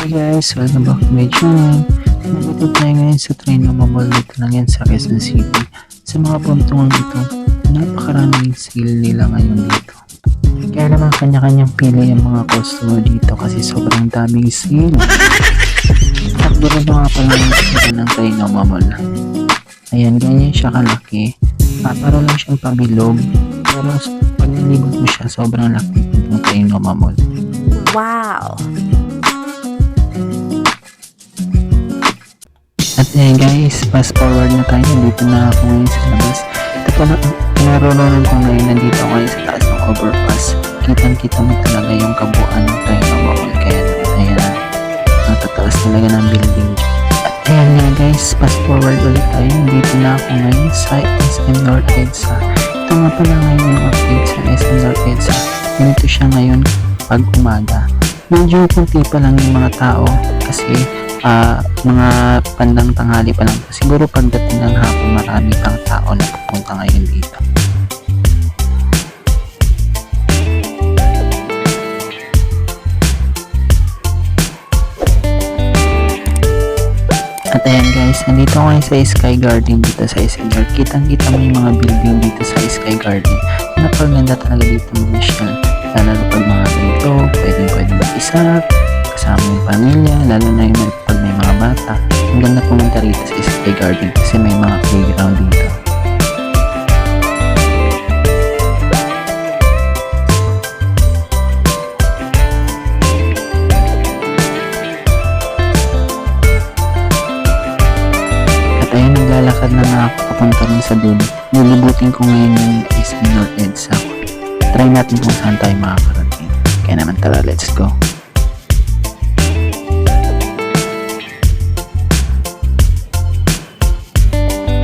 Guys, welcome back to my channel. Nandito tayo ngayon sa Trino Mall. Dito lang yan sa Quezon City. Sa mga puntungan dito, napakaraming sale nila ngayon dito. Kaya naman kanya-kanyang pili yung mga customer dito kasi sobrang daming sale. At doon mga pala ng Trino Mall. Ayan, ganyan siya kalaki. Para lang siyang pabilog. Pero pag nilibot mo siya, sobrang laki ng Trino Mall. Wow! At guys, fast forward na tayo. Nandito na ako ngayon sa labas. Ito pala, pinaroronan ko ngayon. Nandito ako ngayon sa taas ng overpass. Kitang-kita mo talaga yung kabuuan ng Trino Mall. Kaya ayan, natataas talaga ng building. At ayan nga guys, fast forward ulit tayo. Nandito na ako ngayon sa SM North EDSA. Ito nga pala ngayon yung update sa SM North EDSA. Ganito siya ngayon pag umaga. Medyo kunti pa lang yung mga tao kasi mga bandang tanghali pa lang. Siguro pagdating ng hapon marami pang tao na pupunta ngayon dito. At ayan guys, nandito ako ngayon sa Sky Garden dito sa SNR. Kitang-kita mo yung mga building dito sa Sky Garden. Napaganda talaga dito mga siya. Lalo na pag mga ganito, pwedeng mag-isa, kasama yung pamilya, lalo na yung pag may mga bata. Ang ganda pumunta rito sa Sky Garden kasi may mga playground dito. At ayun, naglalakad na nga ako papunta rin sa dulo. Lilibutin ko ngayon yung SM North EDSA. Try natin kung saan tayo makakarating. Kaya naman tara, let's go.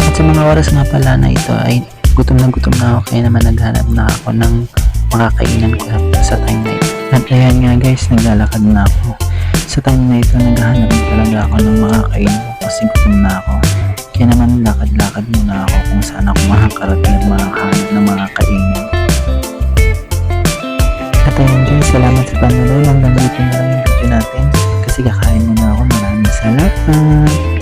At sa mga oras nga pala na ito ay gutom na ako, kaya naman naghanap na ako ng makakainan ko sa time na ito. At ayan nga guys, naglalakad na ako. Sa time na ito naghahanap na talaga ako ng makakainan ko kasi gutom na ako. Kaya naman lakad-lakad muna ako kung saan ako makakarating at makahanap ng makakainan. At ayun guys, salamat sa panonood. Hanggang dito na lang yung video natin kasi kakain muna ako. Maraming salamat.